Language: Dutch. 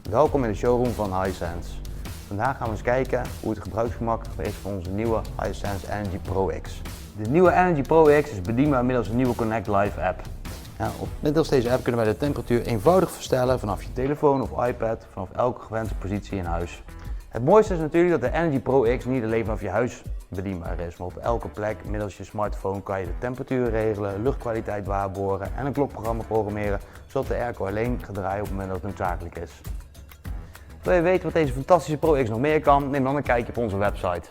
Welkom in de showroom van Hisense. Vandaag gaan we eens kijken hoe het gebruiksgemak is van onze nieuwe Hisense Energy Pro X. De nieuwe Energy Pro X is bedienbaar middels een nieuwe Connect Live app. Middels deze app kunnen wij de temperatuur eenvoudig verstellen vanaf je telefoon of iPad, vanaf elke gewenste positie in huis. Het mooiste is natuurlijk dat de Energy Pro X niet alleen vanaf je huis bedienbaar is, maar op elke plek middels je smartphone kan je de temperatuur regelen, luchtkwaliteit waarborgen en een klokprogramma programmeren, zodat de airco alleen gaat draaien op het moment dat het noodzakelijk is. Wil je weten wat deze fantastische Pro X nog meer kan? Neem dan een kijkje op onze website.